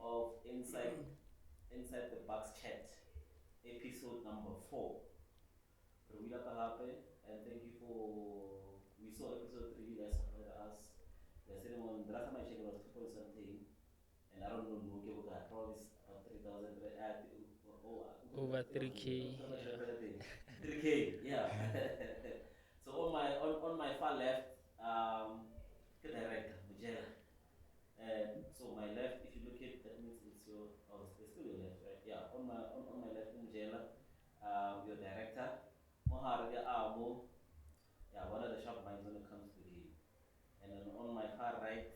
of Inside the Bucs Chat, episode number 4. Rwila Kahape, and thank you for. We saw episode 3, you guys supported us. They're sitting on. The last time I checked, it was 2 point something. And I don't know, no, okay, probably about 3,000. Over 3K. 3K, yeah. So on my far left, the director, Mujela. And so my left, if you look at that means it's your, oh, it's still your left, right? Yeah, on my left, Mujela, your director, Moharaga Amo, yeah, one of the sharp minds when it comes to the game. And then on my far right,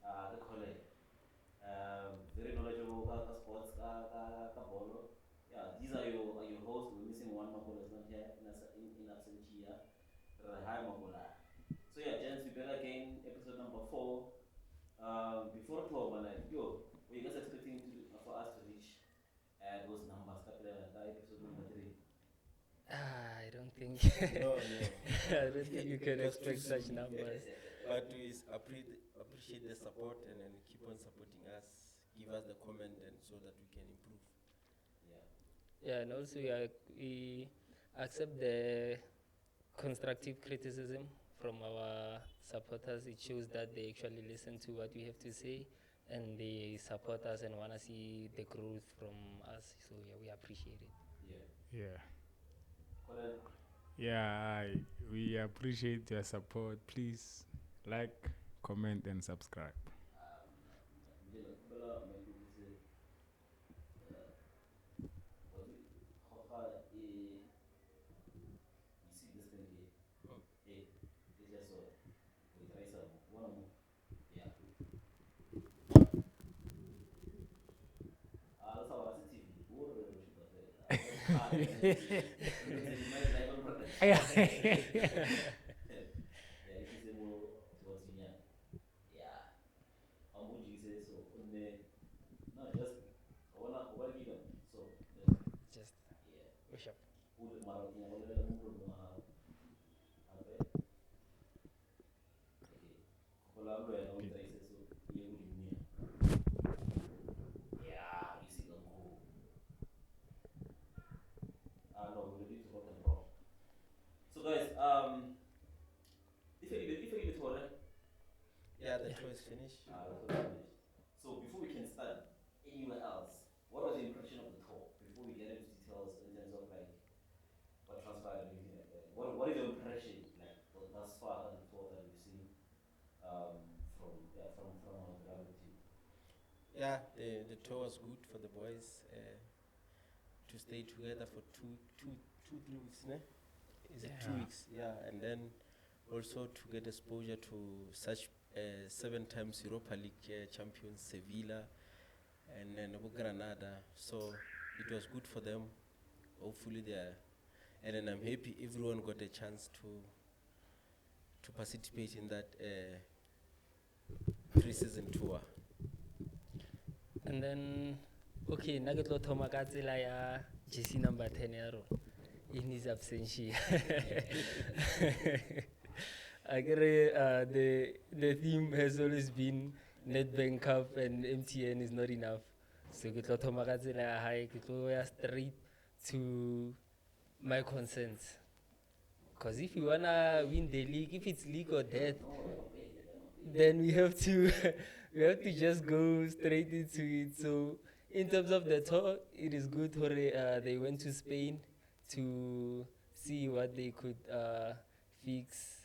the colleague, very knowledgeable about sports, bolo. Yeah, these are your hosts. We're missing one. Makola is not here in absentia. Hi Makola. So yeah, gents, we better again episode number 4. Before 12, man, like, yo, were you guys expecting for us to reach those numbers? Episode number 3. I don't think. No. I don't think you can expect such numbers. But we appreciate the support and then keep on supporting us. Give us the comment and so that we can improve. Yeah, and also we accept the constructive criticism from our supporters. It shows that they actually listen to what we have to say and they support us and want to see the growth from us. So yeah, we appreciate it. Yeah. Colin? Yeah, we appreciate your support. Please like, comment, and subscribe. Just push up. So guys, if you tour, Yeah, the tour is finished. So before we can start anywhere else, what was the impression of the tour? Before we get into details in terms of like what transpired and everything like that. What is your impression like thus far on the tour that we've seen from our beloved team? Yeah, the tour was good for the boys to stay together for two, 3 weeks, ne? Is it 2 weeks? Yeah, and then also to get exposure to such 7 times Europa League champions Sevilla and then Granada. So it was good for them. Hopefully they are, and then I'm happy everyone got a chance to participate in that Preseason tour. And then, okay, Nagatlo Tomakazila ya JC number 10 in his absentia. I agree, the theme has always been Nedbank Cup and MTN is not enough. So Kitlo Tomakazila high, Kitlo straight to my concerns. Because if you wanna win the league, if it's league or death, then we have to we have to just go straight into it. So in terms of the tour, it is good. They went to Spain to see what they could fix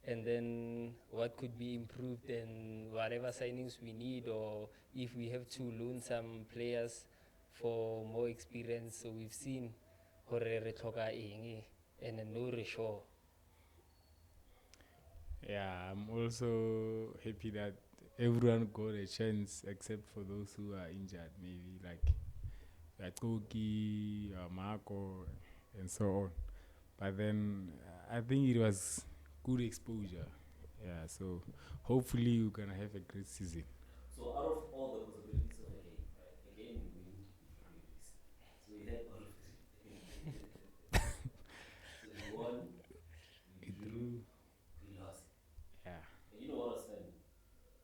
and then what could be improved and whatever signings we need, or if we have to loan some players for more experience. So we've seen hore re tlhoka eng and then no re sure. Yeah, I'm also happy that everyone got a chance except for those who are injured, maybe like Koki, Marco, and so on. But then I think it was good exposure. Yeah, so hopefully we're gonna have a great season. So out of all the possibilities of the game, right? Again, we win 3 weeks. So we had all of it. So we won, we drew, we lost. Yeah. And you know what I was saying?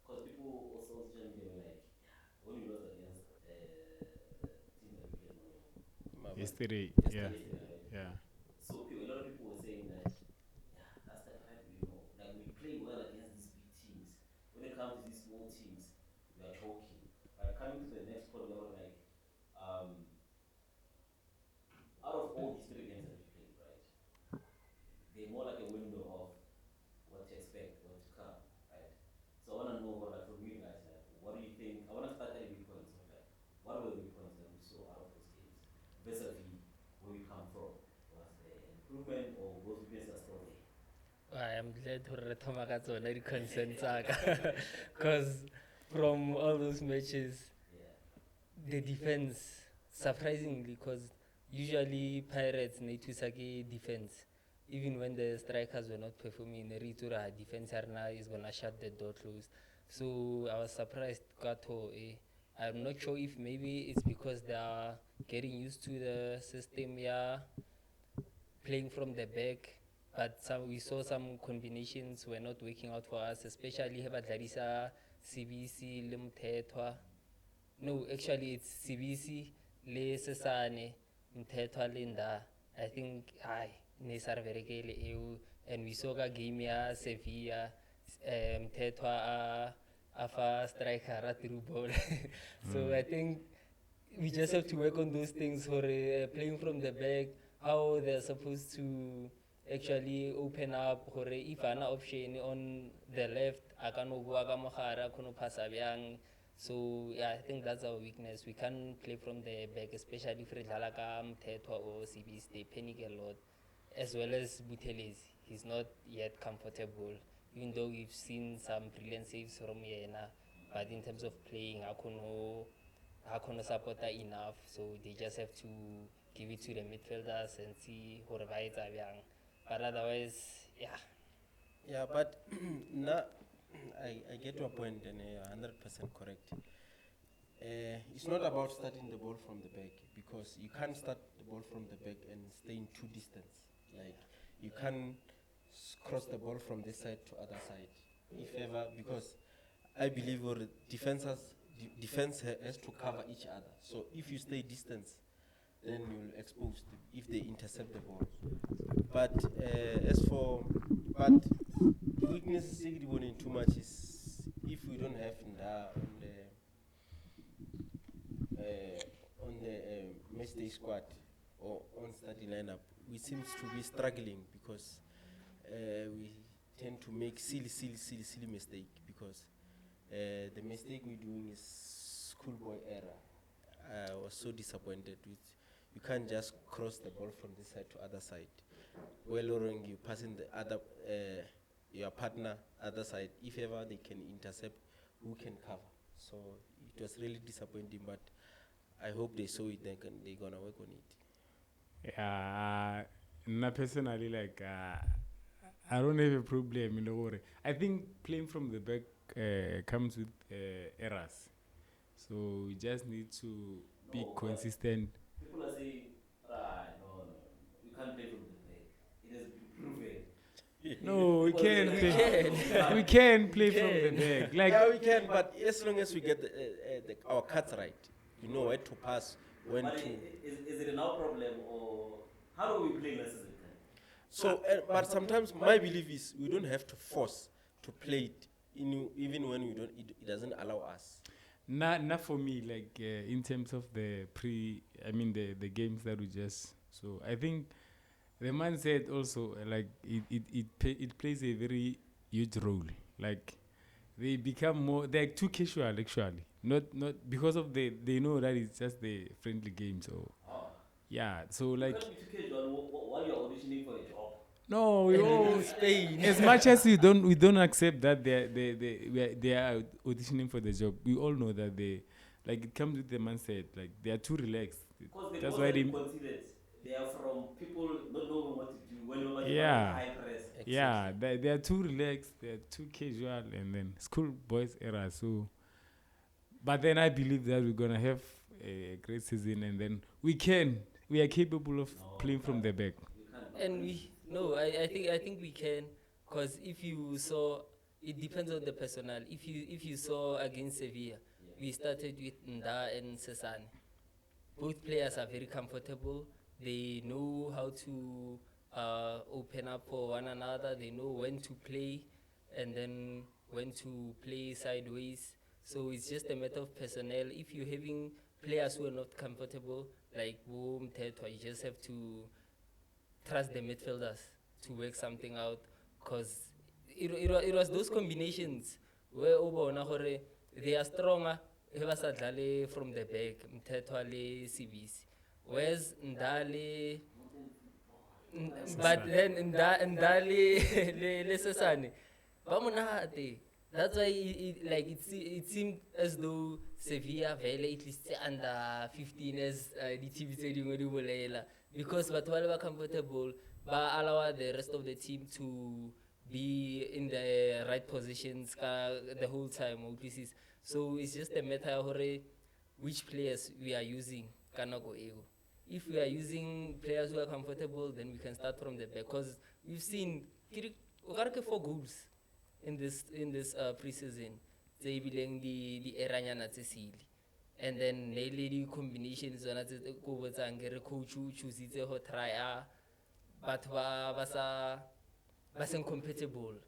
Because people also generally were like, yeah, when we lost against Yesterday, yeah, Yesterday, right? yeah. So a lot of people were saying that, yeah, that's the type we know. Like we play well against these big teams. When it comes to these small teams, we are choking. Right? Coming to the next point, we were like, out of all these three games that we played, right? They're more like a window of what to expect, what to come, right? So I want to know, like, from you guys, like, what do you think? I want to start at the weak points. Like, what were the weak points that we saw out of those games? Vis-a-vis where we come from. Was there an improvement or those weaknesses are still there? I am glad to retoma ka tsona di-concerns because from all those matches, Yeah. the defense, surprisingly, because usually Pirates need to sake defense. Even when the strikers were not performing, the Ritura defense arena is gonna shut the door closed. So I was surprised. Kato, I'm not sure if maybe it's because they are getting used to the system, yeah, playing from the back. But we saw some combinations were not working out for us, especially Hebadlarisa, CBC, Limtetwa. No, actually it's CBC, Le Sesane, Mtetwa Linda. I think Nesar Verekele EU, and we saw a game ya Sevilla, Mtetwa Afa striker Ratiru ball. So I think we just have to work on those things for playing from the back, how they're supposed to actually open up for if an option on the left, so yeah, I think that's our weakness. We can't play from the back, especially if Redlalaka Mtetwa or CBs, they panic a lot, as well as Butelezi. He's not yet comfortable, even though we've seen some brilliant saves from Yena. But in terms of playing, Hakono supporter enough, so they just have to give it to the midfielders and see how the vibes are young. But otherwise, yeah. Yeah, but I get your point and 100% correct. It's not about starting the ball from the back because you can't start the ball from the back and stay in two distance. Like you can't cross the ball from this side to other side, if ever, because I believe our defense has to cover each other. So if you stay distance, then you'll expose them if they intercept the ball. But the weaknesses in too much is if we don't have Nda on the match day squad or on starting lineup, we seem to be struggling because we tend to make silly mistake because the mistake we're doing is schoolboy error. I was so disappointed with. You can't just cross the ball from this side to other side. Well, or you passing the other your partner other side. If ever they can intercept, who can cover? So it was really disappointing. But I hope they saw it. They're gonna work on it. Yeah, personally, like I don't have a problem in the water. I think playing from the back comes with errors, so we just need to be consistent. People are saying, no, you can't play from the back. It has been proven. No, we can play. We can play from the back. Like yeah, we can, but as long as we get our cuts right, you know where to pass, when but to. Is it an our problem or how do we play less as a can? So, but sometimes my belief is we don't have to force to play it, even when we don't. It doesn't allow us. not for me. Like in terms of the the games that we just. So I think the mindset also like it plays a very huge role. Like they become more. They're too casual actually. Not because of they know that it's just the friendly game. So yeah. So like. You can't be too casual while you're auditioning for a job. No, we all Spain. as much as we don't accept that they are auditioning for the job. We all know that it comes with the mindset, like they are too relaxed. That's why they considered they are from people not knowing what to do when you're like high press. Yeah, they are too relaxed, they are too casual, and then school boys era. So, but then I believe that we're gonna have a great season, and then we are capable of playing from the back. And I think we can, because if you saw, it depends on the personnel. If you saw against Sevilla, we started with Nda and Sesane. Both players are very comfortable. They know how to open up for one another. They know when to play and then when to play sideways. So it's just a matter of personnel. If you're having players who are not comfortable, like Boom, Tetwa, you just have to trust the midfielders to work something out. Because it was those combinations where Obona Hore, they are stronger from the back, Tetwa le CBC. Whereas Ndale, but then Ndale le Sesane, Bamonate. That's why it seemed as though Sevilla Vele at least under 15 as the team said because but while we're comfortable, but allow the rest of the team to be in the right positions the whole time. So it's just a matter of which players we are using. If we are using players who are comfortable, then we can start from the back because we've seen 4 goals in this preseason. They belong the eranyana tsesili, and then the combinations zona tse go botsang re coach o choositse ho try but ba compatible.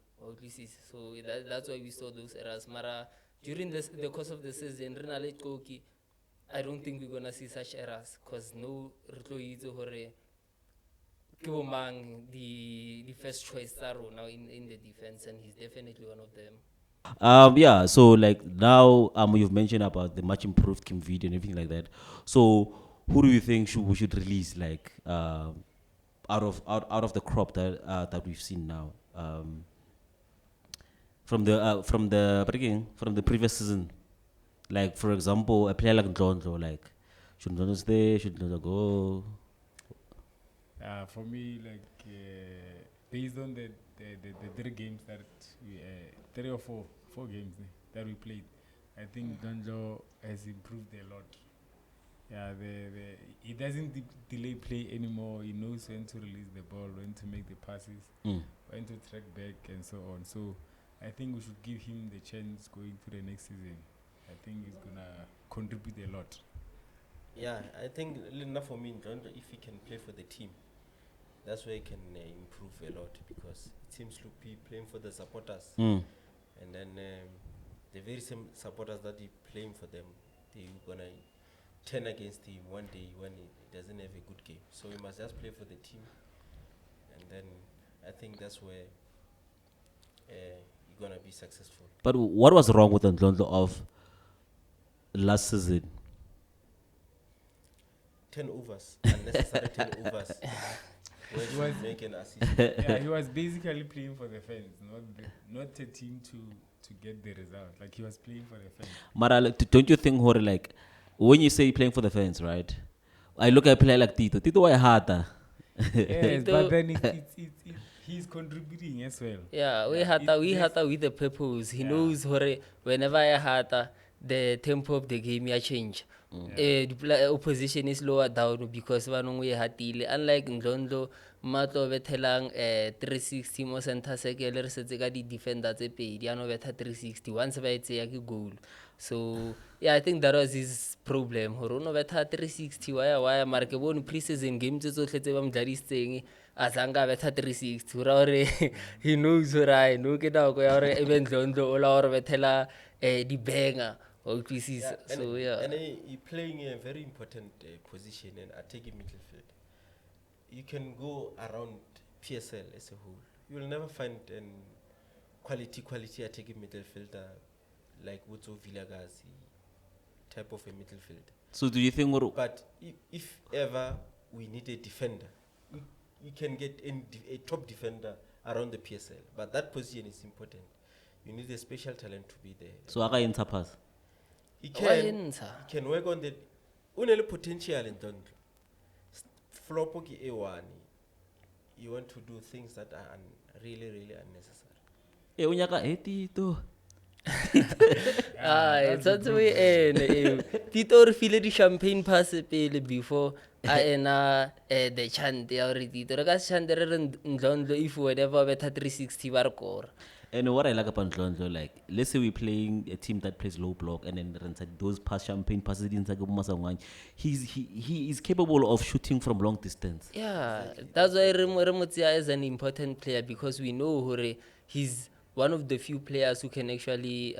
So that's why we saw those errors. Mara during the course of the season, I don't think we're gonna see such errors because no the first choice now in the defense, and he's definitely one of them. Yeah, so like now you've mentioned about the much improved Kim video and everything like that. So who do you think we should release like out of the crop that we've seen now? From the previous season. Like for example, a player like Ndlondlo, like should Ndlondlo stay, should Ndlondlo go? For me, based on the 3 games that we 3 or 4 games that we played, I think Donjo has improved a lot. Yeah, he doesn't delay play anymore. He knows when to release the ball, when to make the passes, when to track back, and so on. So I think we should give him the chance going to the next season. I think he's gonna contribute a lot. Yeah, I think enough for me, if he can play for the team, that's where he can improve a lot because it seems to be playing for the supporters. And then the very same supporters that he playing for them, they're gonna turn against him one day when he doesn't have a good game. So he must just play for the team, and then I think that's where you're gonna be successful. But what was wrong with Ndlondlo of last season? Turnovers, unnecessary turnovers. Where he was making assist. Yeah, he was basically playing for the fans, not a team to get the result. Like he was playing for the fans. Mara, don't you think, Hore, like when you say playing for the fans, right? I look at a player like Tito. Tito, why harder? Yes, but then he's contributing as well. Yeah, we hata with the purpose. He knows whenever I hata, the tempo of the game ya change. The opposition is lower down because we hatile. Unlike Ndlondlo, Mato betelang 360 mo center circle re setse ka di defender tse pedi ya no betha 360 once ba etse ya ke goal. So yeah, I think that was his problem. Hore no betha 360 why mara ke bone preseason game tse tsotlhe tse ba mdladisitseng azanga betha 360 ora he knows I know ke nako ya hore even Ndlondlo ola hore betela di banger. So yeah, and he playing a very important position in attacking midfield. You can go around PSL as a whole. You will never find an quality attacking midfielder like Wuto Villagazi type of a midfielder. So do you think? But if ever we need a defender, you can get a top defender around the PSL. But that position is important. You need a special talent to be there. So Aka Intapas. He can work on the only potential in Donald. Flopoki A1. You want to do things that are really, really unnecessary. Unyaka Tito. That's the way. Tito feel the champagne pass before the chant already. The chant Ndlondlo if whatever bet 360 war core. And what I like about Ndlondlo, like, let's say we're playing a team that plays low block and then runs like those pass champagne passes inside he is capable of shooting from long distance. Yeah, that's why Remotia is an important player because we know Hore, he's one of the few players who can actually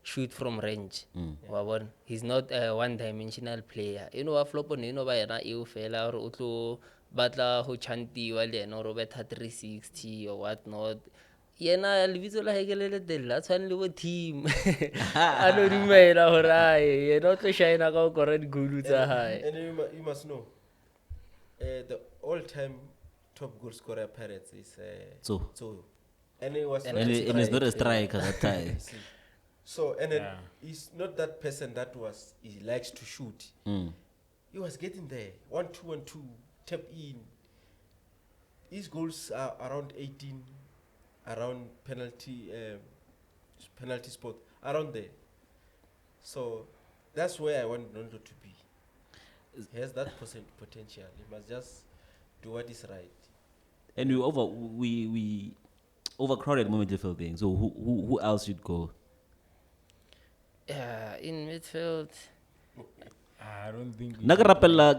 shoot from range. Wabon, he's not a one-dimensional player. You know, a flop on ba yena eo fela or utlo batla ho chanti wa le yena or betha 360 or whatnot. Yena lebitso la hae ke le letella a tshwane le bo team a no dumela hore ai yena o tlo shine ka go kora digolo tsa hae. And you must know, the all-time top goal scorer Pirates is So, and he was And not and a he's not a striker. striker that time. See. So and then Yeah. he's not that person that he likes to shoot. He was getting there 1-2, tap in. His goals are around 18, around penalty spot, around there. So that's where I want Rondo to be. He has that potential. He must just do what is right. And we overcrowded midfield thing. So who else should go? Yeah, in midfield. I don't think. Na ke rapella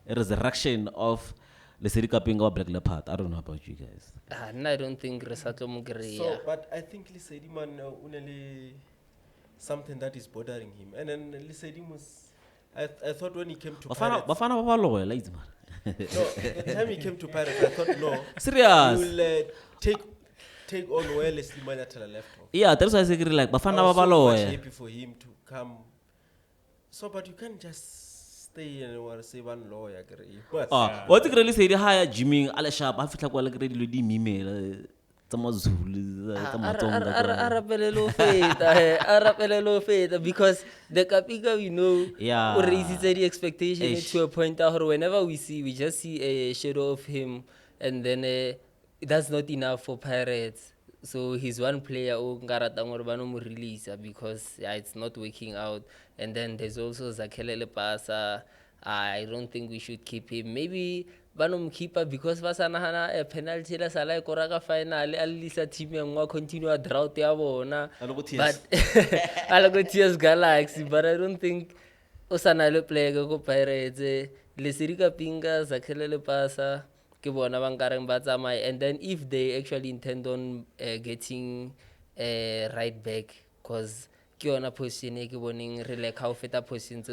a resurrection of Lesedi Kapinga or Black Leopard. I don't know about you guys. I don't think Resatlo Mugre. So, but I think Lisedi man only something that is bothering him. And then Lisedi was, I thought when he came to Pirates, Bafana ba loya la itse mara. no, the time he came to Pirates, I thought no, Serious. he will take on where Leslie Manyatala left off. Yeah, that's why I say like I Bafana was ba so much loya. happy for him to come. So, but you can't just stay and say one lawyer. Ah, what the really say the higher Jimmy Alashab after kwa le grade lo di mime tsa mazulu tsa matsonga. Arapelelo feta because the Kapika we know Yeah. raises the expectation Eish. to a point out whenever we just see a shadow of him and then that's not enough for Pirates. So he's one player who Ngaratangor release because it's not working out. And then there's also Zakelele Pasa. I don't think we should keep him. Maybe Banum keeper because Vasanahana a penalty la Sala Koraka final, at least a team and continue a drought ya bona. But I'll go tears Galaxy, but I don't think Osanalo play go Pirates. Lesirika Pinga, Zakelele Pasa. And then if they actually intend on getting a right back, because Kiona position like how feta positions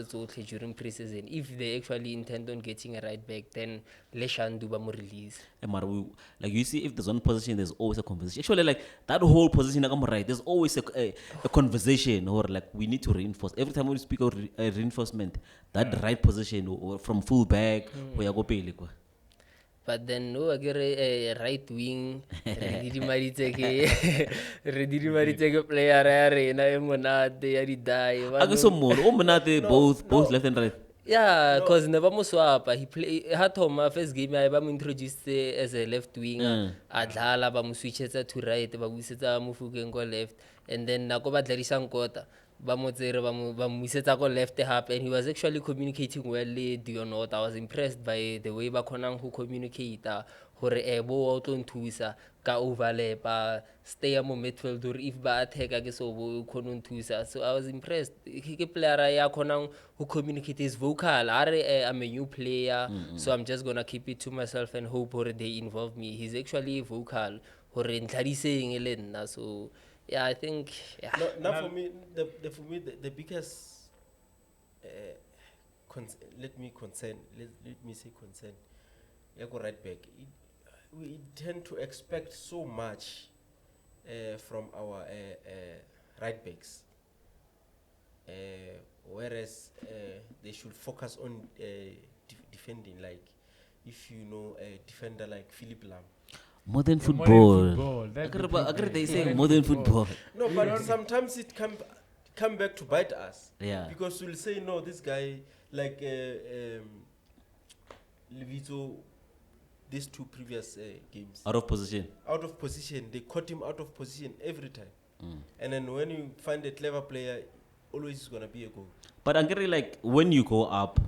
during preseason. If they actually intend on getting a right back, then Leshan Duba more release. Like you see, if there's one position, there's always a conversation. Actually, like that whole position, right, there's always a conversation, or like we need to reinforce. Every time we speak of reinforcement, that right position, or from fullback, or ya go pele kwa. But then no, I get a right wing. Ready Mariteke player arena monate yari die. I guess some more. Omenate both left and right. Yeah, because never mo swap. He play had Homa first game I bam introduced as a left winger. Adlala bam switches to right, ba busetsa mo fukeng go left, and then nako ba tlarisang kota. Left half, and he was actually communicating well with Dionot. I was impressed by the way Bakonang who communicate hore ebo out on tuisa ka overlap stay a midfield or if ba attack ake so bo konun tuisa. So I was impressed. He player ya konang who communicate is vocal. I'm a new player, so I'm just gonna keep it to myself and hope hore they involve me. He's actually vocal. Hore ntladiseng elena. So yeah, I think. Yeah. Now for me, the biggest let me say concern. Yeah, go right back. We tend to expect so much from our right backs, whereas they should focus on defending. Like if you know a defender like Philip Lam. Modern football. I agree they say modern football. No, but sometimes it come back to bite us. Yeah. Because we'll say no, this guy like Levito, these two previous games. Out of position. Out of position, they caught him out of position every time. And then when you find a clever player, always is gonna be a goal. But I'm getting like when you go up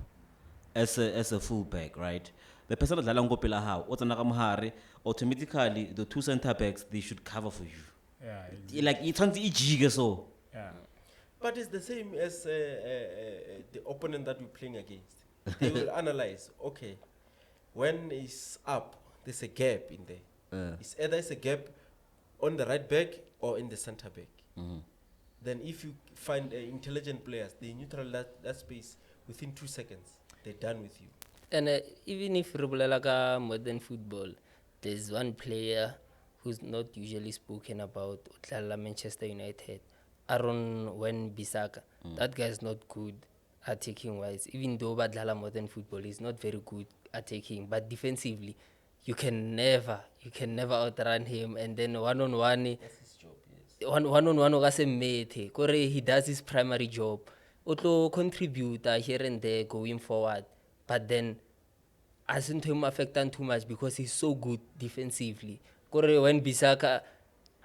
as a fullback, right? the person that dlalang go pela hao o tsena ka mohare, automatically the two center backs they should cover for you. Yeah, Like it's trying to jig so. yeah. But it's the same as the opponent that we're playing against. They will analyze, okay, when it's up, there's a gap in there. It's either it's a gap on the right back or in the center back. Then if you find intelligent players, they neutralize that space within 2 seconds. They're done with you. And even if Rubulalaka modern football, there's one player who's not usually spoken about, Utlala Manchester United, Aaron Wan-Bissaka. That guy is not good attacking wise. Even though Badlala modern football is not very good attacking, but defensively, you can never outrun him. And then one-on-one, That's his job, yes. one-on-one o ka se mmethe. Kore he does his primary job. Otlo contribute here and there going forward, but then hasn't him affected too much because he's so good defensively. Kore when Bissaka,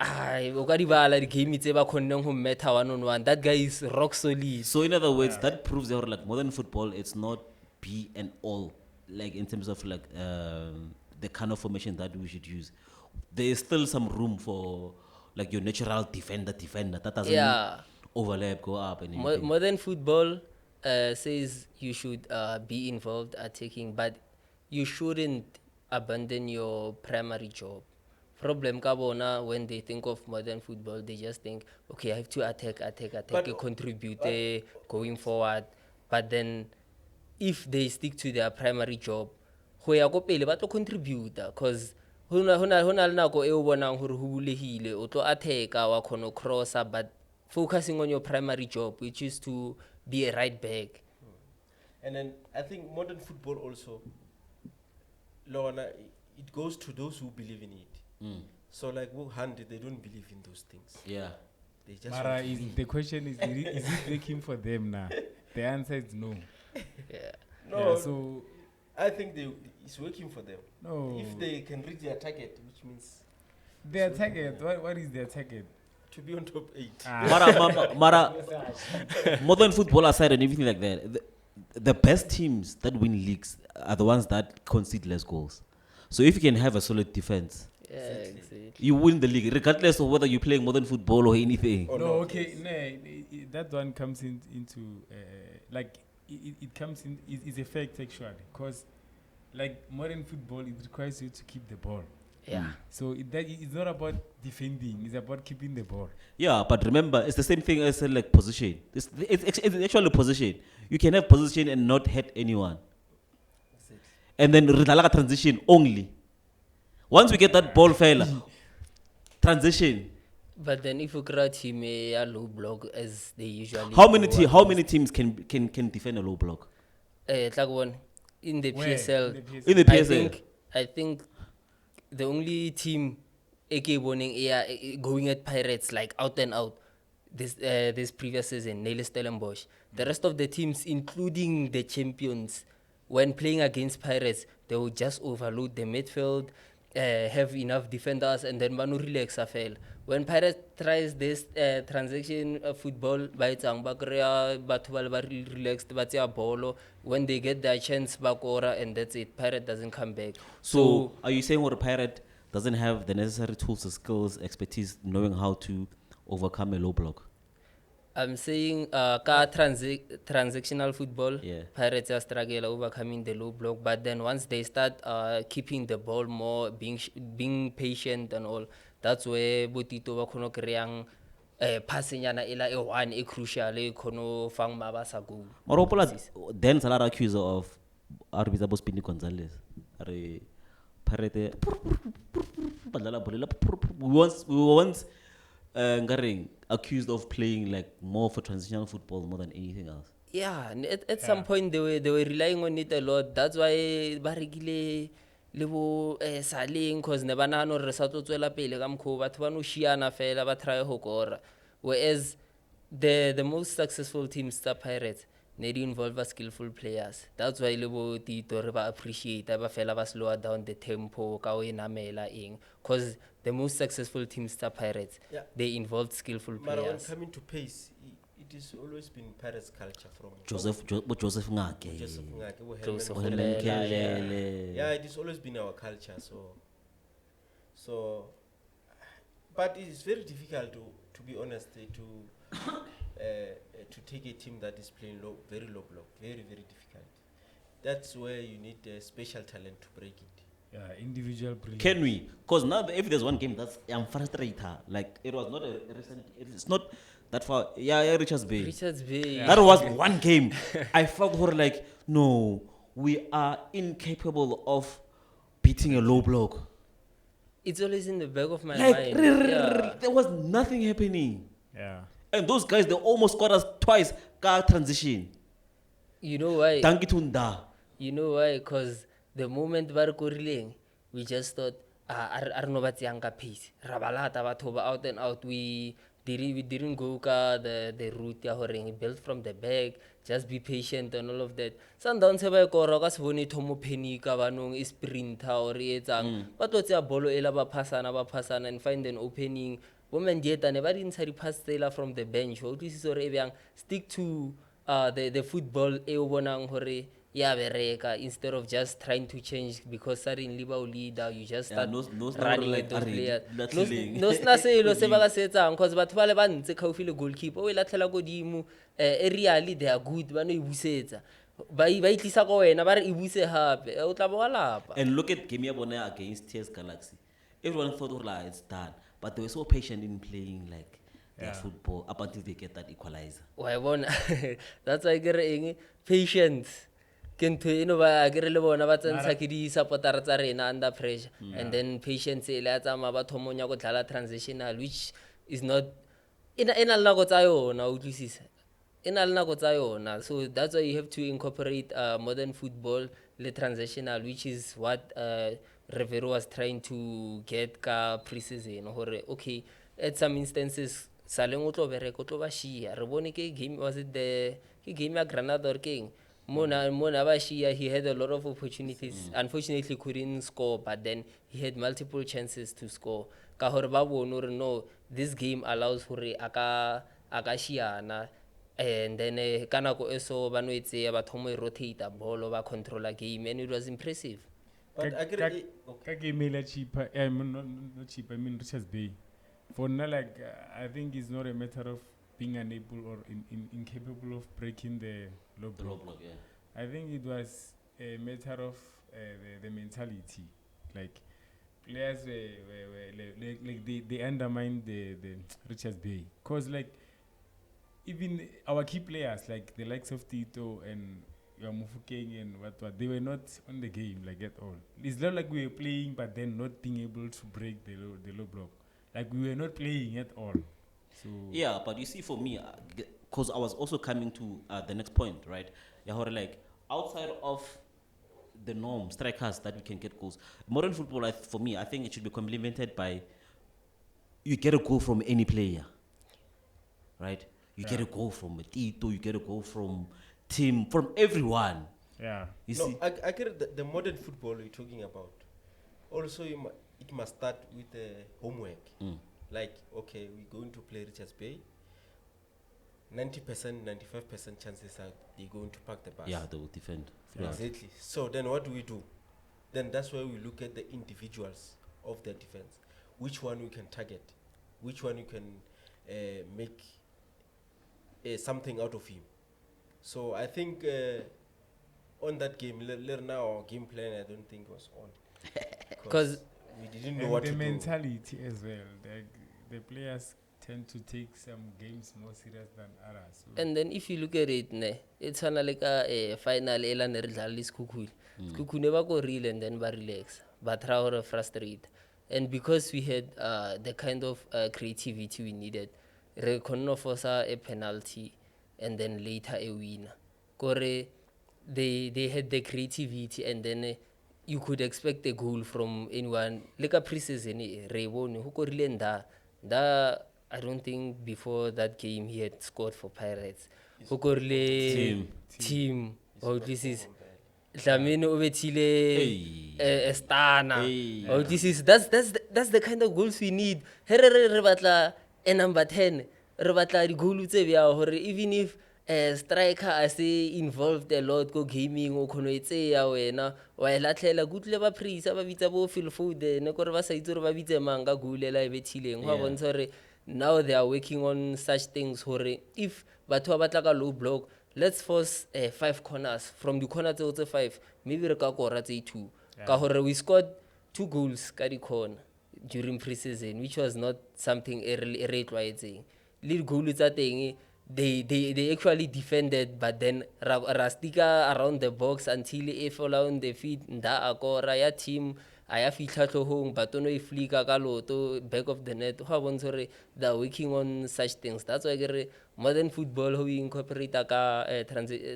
o ka di bala di game tse ba khonneng ho mmetha one-on-one. That guy is rock solid. So in other words, that proves that like modern football, it's not be and all, like in terms of like the kind of formation that we should use. There is still some room for like your natural defender that doesn't overlap, go up and anything. Modern football says you should be involved attacking, but you shouldn't abandon your primary job. Problem ka bona, when they think of modern football, they just think, okay, I have to attack, But- contribute going forward. But then, if they stick to their primary job, ho ya ko pele ba tlo contribute, cause hona le nako e o bonang hore ho bulehile, o tlo attack-a, wa kgona ho crosser, but focusing on your primary job, which is to be a right back. And then I think modern football also, Lorna, it goes to those who believe in it. So like Hand, they don't believe in those things. Yeah. They just Mara, want to win. the question is it working for them now? The answer is no. Yeah. No, Yeah, so I think it's working for them. no. If they can reach their target, which means Their target, what is their target? to be on top 8. Mara, modern football aside and everything like that, the best teams that win leagues are the ones that concede less goals. So if you can have a solid defense, Yeah, exactly. you win the league, regardless of whether you're playing modern football or anything. Oh, No, no, okay, no, that one comes into like it comes in. It's a fact actually, because like modern football, it requires you to keep the ball. Yeah. So it's not about defending; it's about keeping the ball. Yeah, but remember, it's the same thing as like position. It's actually position. You can have position and not hurt anyone. And then Ridalaga transition only. Once we get that ball fail, transition. But then if you create team a low block as they usually How do many teams can defend a low block? like one in the Where? PSL. In the PSL. I think the only team AK Boning going at Pirates like out and out this previous season, Neil Stellenbosch. The rest of the teams, including the champions, when playing against Pirates, they will just overload the midfield, have enough defenders, and then manu relax afel. When Pirates tries this transaction football, by relaxed, bolo. When they get their chance, bakora, and that's it. Pirate doesn't come back. So are you saying what a pirate doesn't have the necessary tools, skills, expertise, knowing how to overcome a low block? I'm saying transactional football, Yeah. Pirates are struggling overcoming the low block, but then once they start keeping the ball more, being patient and all, that's where Botito wa kono kreyang passing yana ila e one e crucial e kono fang mabasa goal. Moropola then Salara accuser of Arbita Bospini Gonzalez. Are pirate we were once accused of playing like more for transitional football more than anything else. Yeah, and at some point they were relying on it a lot. That's why baregile lebo saling cause ne bana no re sa tlo tswela pele ka mkho batho ba no shiana fela ba try ho kora. Whereas the most successful teams the Pirates need involve skillful players. That's why lebo Tito re ba appreciate ba fela ba slow down the tempo ka o inamela ing cause the most successful teams the Pirates Yeah. they involved skillful Mara, when players. coming to pace, it has always been Paris culture from Joseph Ngake. Joseph Ngake, Joseph Helman Ngake, Kelele. Yeah, it has always been our culture. So, but it is very difficult to be honest, to take a team that is playing very low block, very difficult. That's where you need special talent to break it. Yeah, individual brilliance. Can we? Because now, if there's one game that's I'm frustrated, like it was not a recent, it's not that far. Yeah, Richards Bay. Richards Bay. That was one game. I felt like, no, we are incapable of beating a low block. It's always in the back of my Like, mind. Yeah. there was nothing happening. Yeah. And those guys, they almost scored us twice. Car transition. You know why? Danke Tunda. You know why? Because the moment we were we just thought, I don't know what's younger pace. Rabalata batho out and out. We didn't go the route ya horeng built from the back. Just be patient and all of that. Sundowns have a korogas boni tomo penny kavanong is sprinter or etsang. But what's a bolo ela ba pasana and find an opening. Women yet and never inside pass sailor from the bench. What this is already stick to the football eobonang hore. Yeah, bereka, instead of just trying to change because suddenly ba leader, you just start running with those players. No sna se lo se ba ka se etsang because batho ba le ba ntse khaufi le goalkeeper o elatlhela godimo really they are good ba no e busetsa ba itlisa go wena ba re e buse hape o tla bo lapa. And look at game ya bona against TS Galaxy. Everyone thought, like, it's done. But they were so patient in playing like their football up until they get that equalizer. Why bona? That's why I get patience. Kento eno ba ke re le bona ba tsentsa ke di supporters tsa rena under pressure and then patience e la tsa ma ba thomonya go dlala transitional which is not ina le nako tsa yona o tlisisa ina le nako tsa yona, so that's why you have to incorporate modern football le transitional, which is what Rivero was trying to get ka preseason hore okay at some instances saleng o tlo bereka o tlo ba shia re bone ke game was it the game ya Granada or king Mona Bashia, he had a lot of opportunities. Unfortunately, couldn't score, but then he had multiple chances to score. Kahor babu no, this game allows for akashiana, and then kanako eso banwetse bathomo rotate a ball over control a game, and it was impressive. But I agree. Okay, cheaper. Not cheaper. I mean, Richards Bay. For now, like I think it's not a matter of being unable or incapable of breaking the low block. Yeah. I think it was a matter of the mentality. Like players were like they undermined the Richards Bay. Cause like even our key players like the likes of Tito and Mufukeng and what they were not on the game like at all. It's not like we were playing but then not being able to break the low block. Like we were not playing at all. So yeah, but you see, for me, because I was also coming to the next point, right? Yeah, like outside of the norm, strikers that we can get goals. Modern football, for me, I think it should be complemented by you get a goal from any player, right? You get a goal from Tito, you get a goal from Tim, from everyone. Yeah. You see, I get the modern football you're talking about. Also, it must start with homework. Like, okay, we're going to play Richards Bay. 90%, 95% chances are they're going to park the bus. Yeah, they will defend. Yeah. Exactly. So then what do? Then that's why we look at the individuals of the defense. Which one we can target? Which one you can make something out of him? So I think on that game, now our game plan I don't think was on. Because we didn't know what to do. The mentality as well. The players tend to take some games more serious than others. So and then if you look at it, it's like a final ela ne re dlala le Sekhukhune. Sekhukhune ba go real and then ba relax. But try frustrate. And because we had the kind of creativity we needed, re khonno force a penalty and then later a winner. Kore they had the creativity and then you could expect a goal from anyone. Like a preseason, Reboni, who could lenda. I don't think before that game he had scored for Pirates. Who could team. Oh, this is Dlamini Obetile Estana. Oh, this is that's the kind of goals we need. Herere Rebatla and number 10. re batla di-goal tse bjao gore even if striker a se involved a lot go gaming o kgono e tseya wena wa e latlhela kutlile ba prisa ba bitsa bo Phil Foden kore ba sa itse gore ba bitse mang ka goal ela e bethileng go a bontsha gore now they are working on such things gore if batho ba batla ka low block let's force 5 corners from the corner tseo tse 5 maybe re ka kora tse 2 ka gore we scored 2 goals ka di-corner during preseason which was not something e re tlwaetseng le di-goal tsa teng they actually defended but then ra sticka around the box until e fall on the feet nda a kora ya team a ya fitlha tlhogong but ono e flicka ka loto back of the net go a bontsha gore they are working on such things. That's why ke re modern football ho incorporate ka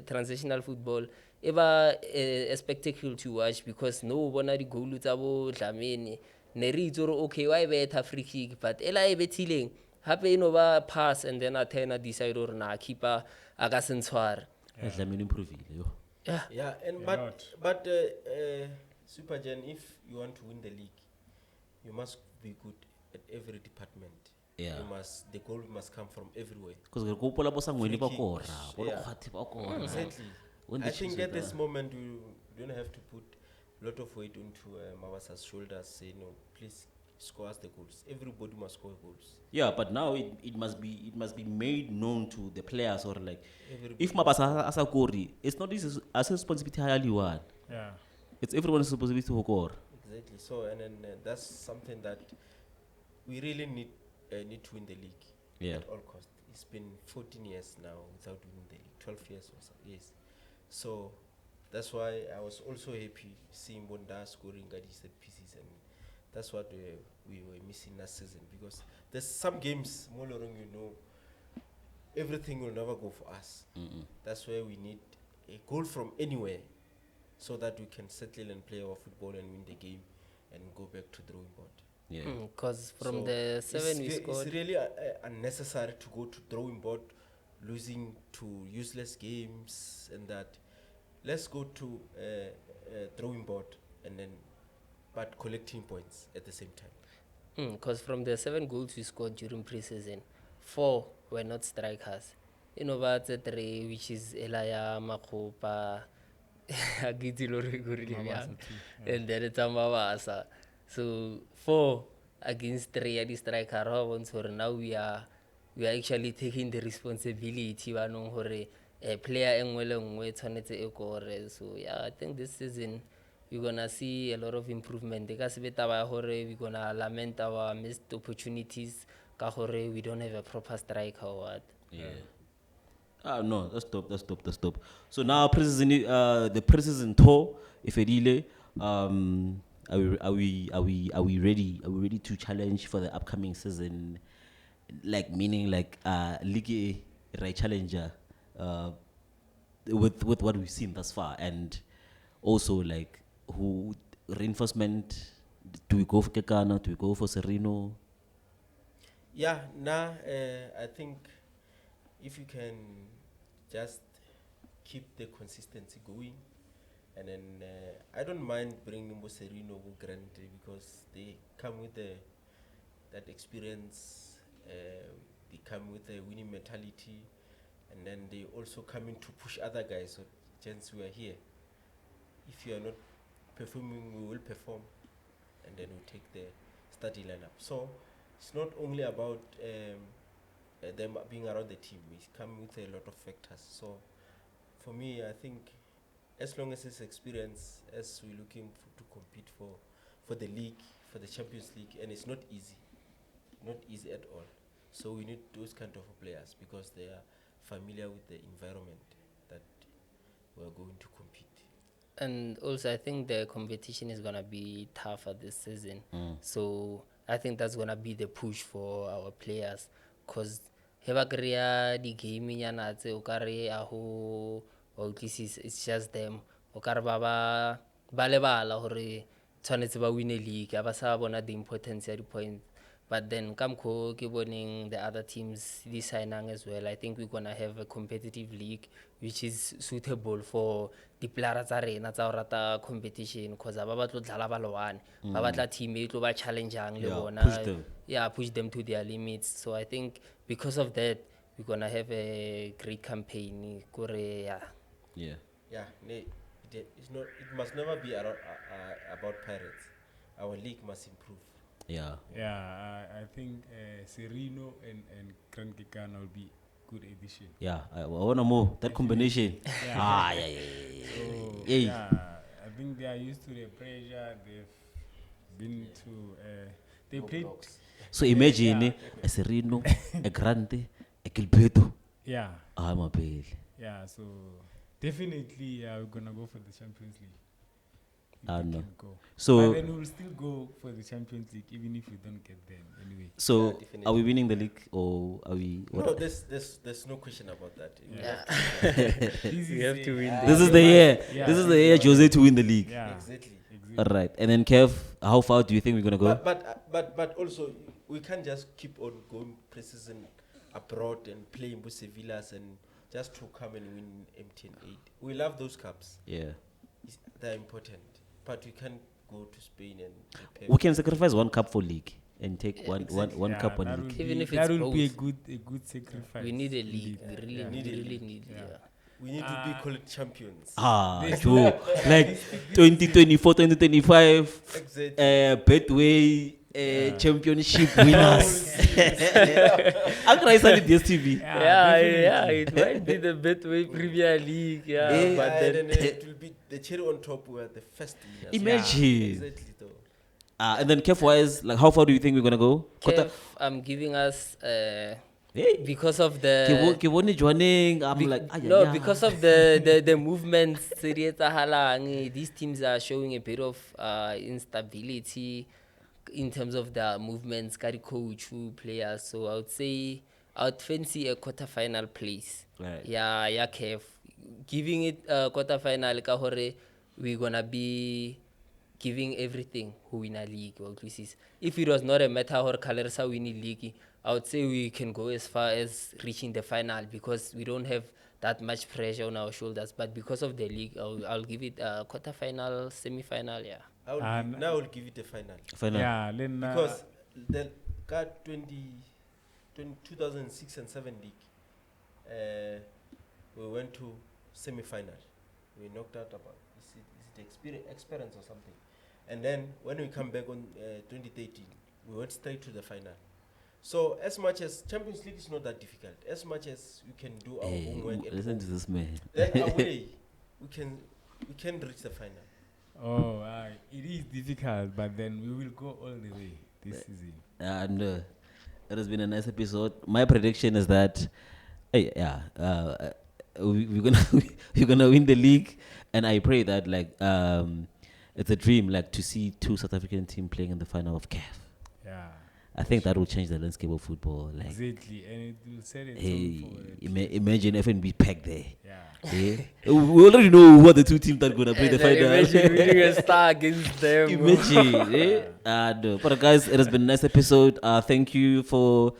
transitional football e ba a spectacle to watch because no bona di-goal tsa bo Dlamini ne re itse gore okay wa e betha free kick but ela e bethileng hape eno ba pass and then a turn a decide gore na keeper a ka se ntshware. Dlamini improvile yo. Yeah, and but Super Gen, if you want to win the league, you must be good at every department. Yeah. The goal must come from everywhere. Because re gopola bo sangweni ba Free kora kicks, bo yeah. kgwathe ba kora. Exactly. When I the think chips at are this there. moment you don't have to put a lot of weight into Mawasa's shoulders. Say no, please score us the goals. Everybody must score goals. Yeah, but now it must be made known to the players or like Everybody if Mabasa asa kori, it's not this as responsibility highly one. Yeah. It's everyone's responsibility to score. Exactly. So and then that's something that we really need to win the league Yeah. at all costs. It's been 14 years now without winning the league. 12 years or so. Yes. So that's why I was also happy seeing Bonda scoring at his pieces, and that's what we were missing last season because there's some games, Molorong, everything will never go for us. That's why we need a goal from anywhere so that we can settle and play our football and win the game and go back to drawing board. Yeah. Because from So the 7 we scored. it's really unnecessary to go to drawing board, losing to useless games and that. Let's go to drawing board and then, but collecting points at the same time. Because from the 7 goals we scored during preseason, 4 were not strikers. But the 3, which is Elaya, Makopa, Agiti Loriguri, and then it's Mawasa. So 4 against 3 at the striker. So now we are actually taking the responsibility. A player so yeah, I think this season we're gonna see a lot of improvement. We're gonna lament our missed opportunities. We don't have a proper striker or what. Yeah. No, that's dope. So now the preseason tour, if a delay, are we ready? Are we ready to challenge for the upcoming season? Like meaning like league right challenger, with what we've seen thus far, and also like who reinforcement. Do we go for Kekana? Do we go for Sereno? Yeah, I think if you can just keep the consistency going, and then I don't mind bringing Sereno or Grant because they come with that experience. They come with a winning mentality, and then they also come in to push other guys. So, gents, we are here. If you are not performing, we will perform, and then we take the starting lineup. So it's not only about them being around the team. It's come with a lot of factors. So for me, I think as long as it's experience, as we're looking to compete for the league, for the Champions League, and it's not easy at all. So we need those kind of players because they are familiar with the environment that we're going to compete. And also, I think the competition is gonna be tougher this season. So I think that's gonna be the push for our players. Cause the game it's just them. Ba lebala hore tshwanetse ba win a league. Aba sa bona the importance of the point. But then Kamko Kiboning, the other teams this signing as well. I think we're gonna have a competitive league which is suitable for the players arena rata competition because ababatlo dlala balwane. Babatla teammate lo ba challenging le bona. push them. Yeah, push them to their limits. So I think because of that we're gonna have a great campaign. Korea. Yeah. Yeah, it's not. It must never be about Pirates. Our league must improve. Yeah. Yeah, I think Serino and Grand Kikana will be good addition. Yeah. I wanna move that combination. Yeah. Yeah. So, Yeah. yeah, I think they are used to the pressure. They've been to. They played. So imagine a Serino, a Grande, a Gilberto. Yeah, I'm a baby. yeah. So definitely, we're gonna go for the Champions League. If I we know. can go. So But then we'll still go for the Champions League, even if we don't get there anyway. so Yeah, definitely. are we winning the league or are we? No, there's no question about that. Yeah. We have to win This is the year. Yeah. This is the year Jose to win the league. Yeah, Exactly. All right. And then Kev, how far do you think we're gonna go? But also we can't just keep on going preseason abroad and playing with Sevillas and just to come and win MTN 8. We love those cups. Yeah. They're important, but we can't go to Spain and prepare. We can sacrifice one cup for league and take one Yeah, cup on that league. will Even be- if that it's will be a both. good sacrifice. We need a league. indeed. We really, Yeah. Need a really league. need. Yeah. Yeah. We need to be called champions. There's Joe, like 2024, 2025, Exactly. Betway championship winners. Akra is on the DSTV. Yeah, it might be the Betway Premier League. Yeah, Eh, but And then then it will be the cherry on top where the first winners. Imagine. Exactly though. And then Kev wise, like how far do you think we're gonna go? Kev, I'm giving us Hey, because of the Kevoni joining. I'm like, no, because of the movements tse etsahalang, these teams are showing a bit of instability in terms of their movements, carry coach, who players. So I would say I would fancy a quarterfinal place. Right. Yeah, Kev. Giving it a quarterfinal, ka hore we're gonna be giving everything who win a league. If it was not a matter or Kalersa winning league, I would say we can go as far as reaching the final because we don't have that much pressure on our shoulders. But because of the league, I'll give it a quarterfinal, semi-final. Yeah. Now I'll give it a final. Final. Yeah, then Because the card 2006 and 7 league, we went to semi-final. We knocked out about is it experience or something. And then when we come back on 2013, we went straight to the final. So as much as Champions League is not that difficult, as much as we can do our homework, at Listen home, to this man. then away we can reach the final. it is difficult, but then we will go all the way this season. And it has been a nice episode. My prediction is that, we're gonna we're gonna win the league, and I pray that it's a dream to see two South African teams playing in the final of CAF. Yeah, I think that will change the landscape of football. exactly, and it will set it Hey, for imagine FNB packed there. yeah. We already know what the two teams that are gonna play the Imagine winning final. a star against them. Imagine, but guys, it has been a nice episode. Thank you for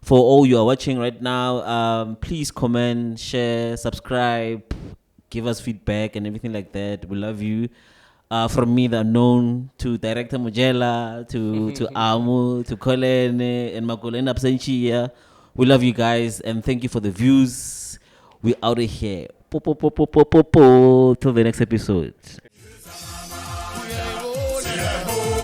all you are watching right now. Please comment, share, subscribe, give us feedback and everything like that. We love you. From me, the unknown, to Director Mujela, to Amu, to Colin and Makolene Absentia. We love you guys and thank you for the views. We out of here. Till the next episode.